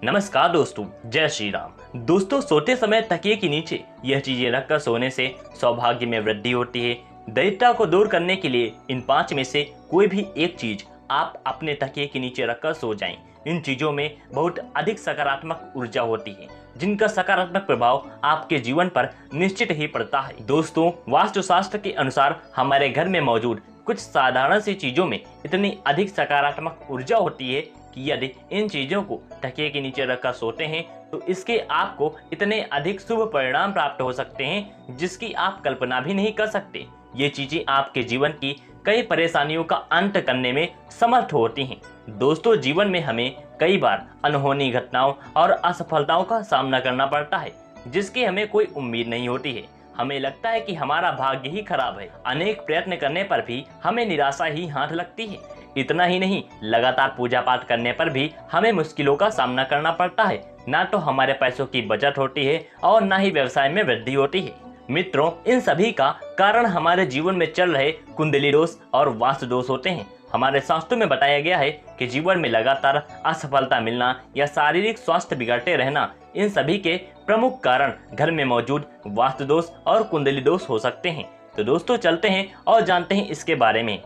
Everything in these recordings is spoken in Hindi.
नमस्कार दोस्तों, जय श्री राम। दोस्तों, सोते समय तकिए के नीचे यह चीजें रखकर सोने से सौभाग्य में वृद्धि होती है। दरिद्रता को दूर करने के लिए इन 5 में से कोई भी एक चीज आप अपने तकिए के नीचे रखकर सो जाएं। इन चीजों में बहुत अधिक सकारात्मक ऊर्जा होती है, जिनका सकारात्मक प्रभाव आपके जीवन पर निश्चित ही पड़ता है। दोस्तों, वास्तुशास्त्र के अनुसार हमारे घर में मौजूद कुछ साधारण सी चीजों में इतनी अधिक सकारात्मक ऊर्जा होती है कि यदि इन चीजों को तकिए के नीचे रखकर सोते हैं तो इसके आपको इतने अधिक शुभ परिणाम प्राप्त हो सकते हैं जिसकी आप कल्पना भी नहीं कर सकते। ये चीजें आपके जीवन की कई परेशानियों का अंत करने में समर्थ होती हैं। दोस्तों, जीवन में हमें कई बार अनहोनी घटनाओं और असफलताओं का सामना करना पड़ता है जिसकी हमें कोई उम्मीद नहीं होती है। हमें लगता है कि हमारा भाग्य ही खराब है। अनेक प्रयत्न करने पर भी हमें निराशा ही हाथ लगती है। इतना ही नहीं, लगातार पूजा पाठ करने पर भी हमें मुश्किलों का सामना करना पड़ता है। ना तो हमारे पैसों की बचत होती है और ना ही व्यवसाय में वृद्धि होती है। मित्रों, इन सभी का कारण हमारे जीवन में चल रहे कुंडली दोष और वास्तु दोष होते हैं। हमारे शास्त्रों में बताया गया है कि जीवन में लगातार असफलता मिलना या शारीरिक स्वास्थ्य बिगड़ते रहना, इन सभी के प्रमुख कारण घर में मौजूद वास्तु दोष और कुंडली दोष हो सकते हैं। तो दोस्तों, चलते हैं और जानते हैं इसके बारे में।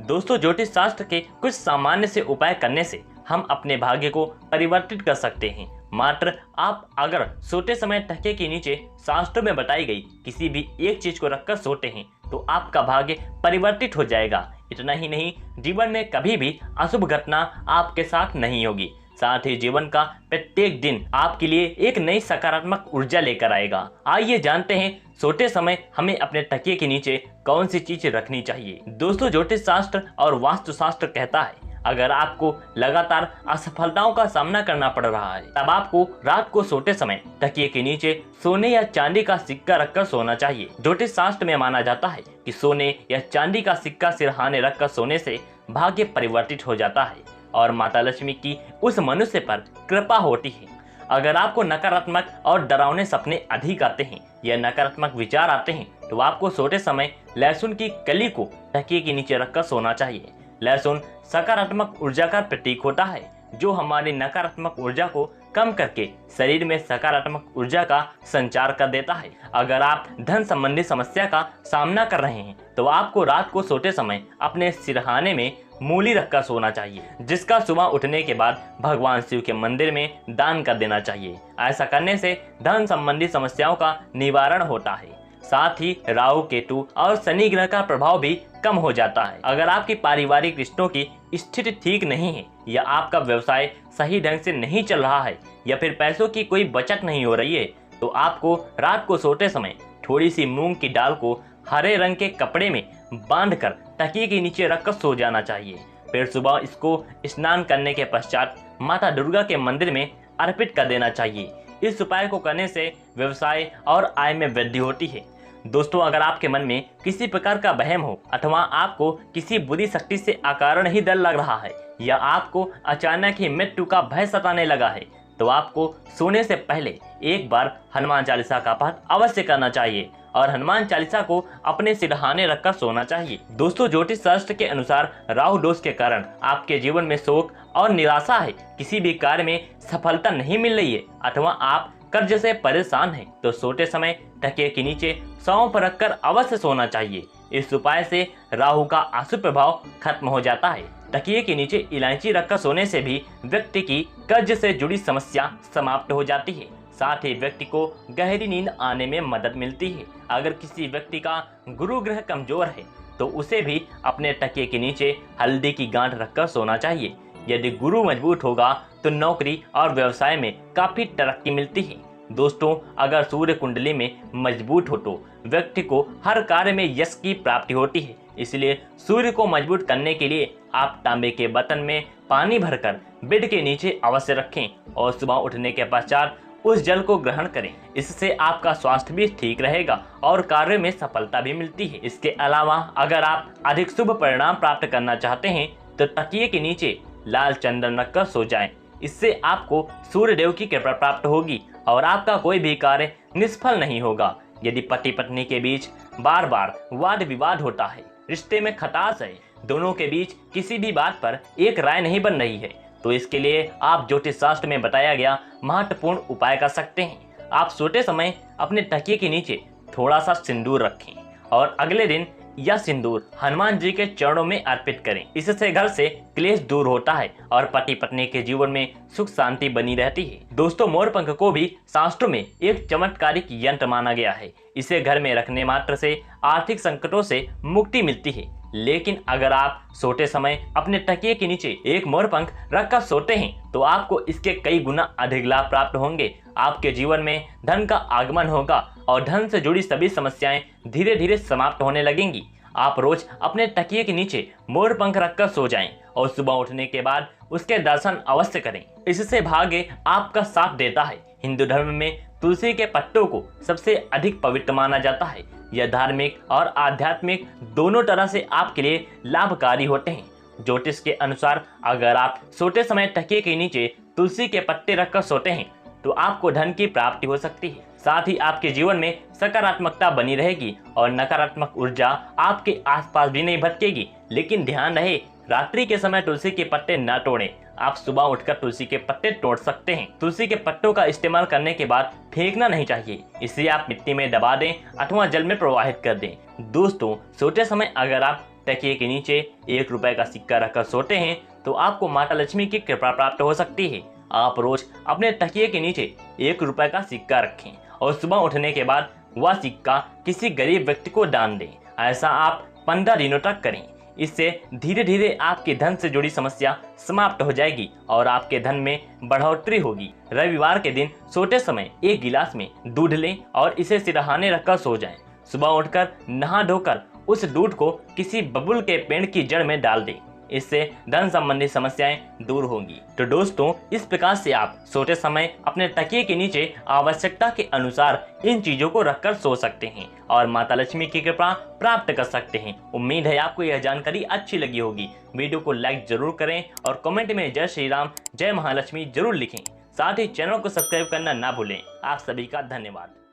दोस्तों, ज्योतिष शास्त्र के कुछ सामान्य से उपाय करने से हम अपने भाग्य को परिवर्तित कर सकते हैं। मात्र आप अगर सोते समय तकिए के नीचे शास्त्रों में बताई गई किसी भी एक चीज को रखकर सोते हैं तो आपका भाग्य परिवर्तित हो जाएगा। इतना ही नहीं, जीवन में कभी भी अशुभ घटना आपके साथ नहीं होगी। साथ ही जीवन का प्रत्येक दिन आपके लिए एक नई सकारात्मक ऊर्जा लेकर आएगा। आइए जानते हैं सोते समय हमें अपने तकिए के नीचे कौन सी चीज रखनी चाहिए। दोस्तों, ज्योतिष शास्त्र और वास्तु शास्त्र कहता है अगर आपको लगातार असफलताओं का सामना करना पड़ रहा है तब आपको रात को सोते समय तकिए के नीचे सोने या चांदी का सिक्का रखकर सोना चाहिए। ज्योतिष शास्त्र में माना जाता है कि सोने या चांदी का सिक्का सिरहाने रखकर सोने से भाग्य परिवर्तित हो जाता है और माता लक्ष्मी की उस मनुष्य पर कृपा होती है। अगर आपको नकारात्मक और डरावने सपने अधिक आते हैं या नकारात्मक विचार आते हैं तो आपको सोते समय लहसुन की कली को तकिए के नीचे रखकर सोना चाहिए। लहसुन सकारात्मक ऊर्जा का प्रतीक होता है जो हमारी नकारात्मक ऊर्जा को कम करके शरीर में सकारात्मक ऊर्जा का संचार कर देता है। अगर आप धन संबंधी समस्या का सामना कर रहे हैं तो आपको रात को सोते समय अपने सिरहाने में मूली रखकर सोना चाहिए, जिसका सुबह उठने के बाद भगवान शिव के मंदिर में दान कर देना चाहिए। ऐसा करने से धन संबंधी समस्याओं का निवारण होता है। साथ ही राहु, केतु और शनि ग्रह का प्रभाव भी कम हो जाता है। अगर आपकी पारिवारिक रिश्तों की स्थिति ठीक नहीं है या आपका व्यवसाय सही ढंग से नहीं चल रहा है या फिर पैसों की कोई बचत नहीं हो रही है तो आपको रात को सोते समय थोड़ी सी मूंग की दाल को हरे रंग के कपड़े में बांधकर तकिए के नीचे रखकर सो जाना चाहिए। फिर सुबह इसको स्नान करने के पश्चात माता दुर्गा के मंदिर में अर्पित कर देना चाहिए। इस उपाय को करने से व्यवसाय और आय में वृद्धि होती है। दोस्तों, अगर आपके मन में किसी प्रकार का वहम हो अथवा आपको किसी बुरी शक्ति से अकारण ही डर लग रहा है या आपको अचानक ही मृत्यु का भय सताने लगा है तो आपको सोने से पहले एक बार हनुमान चालीसा का पाठ अवश्य करना चाहिए और हनुमान चालीसा को अपने सिरहाने रखकर सोना चाहिए। दोस्तों, ज्योतिष शास्त्र के अनुसार राहु दोष के कारण आपके जीवन में शोक और निराशा है, किसी भी कार्य में सफलता नहीं मिल रही है अथवा आप कर्ज से परेशान हैं तो सोते समय तकिए के नीचे सौंफ रखकर अवश्य सोना चाहिए। इस उपाय से राहु का अशुभ प्रभाव खत्म हो जाता है। तकिए के नीचे इलायची रखकर सोने से भी व्यक्ति की कर्ज से जुड़ी समस्या समाप्त हो जाती है। साथ ही व्यक्ति को गहरी नींद आने में मदद मिलती है। अगर किसी व्यक्ति का गुरु ग्रह कमजोर है तो उसे भी अपने तकिए के नीचे हल्दी की गांठ रखकर सोना चाहिए। यदि गुरु मजबूत होगा तो नौकरी और व्यवसाय में काफी तरक्की मिलती है। दोस्तों, अगर सूर्य कुंडली में मजबूत हो तो व्यक्ति को हर कार्य में यश की प्राप्ति होती है। इसलिए सूर्य को मजबूत करने के लिए आप तांबे के बर्तन में पानी भरकर बेड के नीचे अवश्य रखें और सुबह उठने के पश्चात उस जल को ग्रहण करें। इससे आपका स्वास्थ्य भी ठीक रहेगा और कार्य में सफलता भी मिलती है। इसके अलावा अगर आप अधिक शुभ परिणाम प्राप्त करना चाहते हैं तो तकिए के नीचे लाल चंदन रखकर सो जाएं। इससे आपको सूर्य देव की कृपा प्राप्त होगी और आपका कोई भी कार्य निष्फल नहीं होगा। यदि पति पत्नी के बीच बार बार वाद विवाद होता है, रिश्ते में खटास है, दोनों के बीच किसी भी बात पर एक राय नहीं बन रही है तो इसके लिए आप ज्योतिष शास्त्र में बताया गया महत्वपूर्ण उपाय कर सकते हैं। आप सोते समय अपने तकिए के नीचे थोड़ा सा सिंदूर रखें और अगले दिन यह सिंदूर हनुमान जी के चरणों में अर्पित करें। इससे घर से क्लेश दूर होता है और पति पत्नी के जीवन में सुख शांति बनी रहती है। दोस्तों, मोरपंख को भी शास्त्रों में एक चमत्कारिक यंत्र माना गया है। इसे घर में रखने मात्र से आर्थिक संकटों से मुक्ति मिलती है। लेकिन अगर आप सोते समय अपने तकिए के नीचे एक मोरपंख रखकर सोते हैं तो आपको इसके कई गुना अधिक लाभ प्राप्त होंगे। आपके जीवन में धन का आगमन होगा और धन से जुड़ी सभी समस्याएं धीरे धीरे समाप्त होने लगेंगी। आप रोज अपने तकिए के नीचे मोरपंख रखकर सो जाएं और सुबह उठने के बाद उसके दर्शन अवश्य करें। इससे भाग्य आपका साथ देता है। हिंदू धर्म में तुलसी के पत्तों को सबसे अधिक पवित्र माना जाता है। यह धार्मिक और आध्यात्मिक दोनों तरह से आपके लिए लाभकारी होते हैं। ज्योतिष के अनुसार अगर आप सोते समय तकिए के नीचे तुलसी के पत्ते रखकर सोते हैं तो आपको धन की प्राप्ति हो सकती है। साथ ही आपके जीवन में सकारात्मकता बनी रहेगी और नकारात्मक ऊर्जा आपके आसपास भी नहीं भटकेगी। लेकिन ध्यान रहे, रात्रि के समय तुलसी के पत्ते न तोड़ें। आप सुबह उठकर तुलसी के पत्ते तोड़ सकते हैं। तुलसी के पत्तों का इस्तेमाल करने के बाद फेंकना नहीं चाहिए। इसे आप मिट्टी में दबा दें अथवा जल में प्रवाहित कर दें। दोस्तों, सोते समय अगर आप तकिए के नीचे 1 रुपए का सिक्का रखकर सोते हैं तो आपको माता लक्ष्मी की कृपा प्राप्त हो सकती है। आप रोज अपने तकिए के नीचे 1 रुपए का सिक्का रखें और सुबह उठने के बाद वह सिक्का किसी गरीब व्यक्ति को दान दें। ऐसा आप 15 दिनों तक करें। इससे धीरे धीरे आपके धन से जुड़ी समस्या समाप्त हो जाएगी और आपके धन में बढ़ोतरी होगी। रविवार के दिन सोते समय 1 गिलास में दूध लें और इसे सिरहाने रखकर सो जाएं। सुबह उठकर नहा धोकर उस दूध को किसी बबूल के पेड़ की जड़ में डाल दें। इससे धन संबंधी समस्याएं दूर होंगी। तो दोस्तों, इस प्रकार से आप सोते समय अपने तकिए के नीचे आवश्यकता के अनुसार इन चीजों को रखकर सो सकते हैं और माता लक्ष्मी की कृपा प्राप्त कर सकते हैं। उम्मीद है आपको यह जानकारी अच्छी लगी होगी। वीडियो को लाइक जरूर करें और कमेंट में जय श्री राम, जय महालक्ष्मी जरूर लिखें। साथ ही चैनल को सब्सक्राइब करना ना भूलें। आप सभी का धन्यवाद।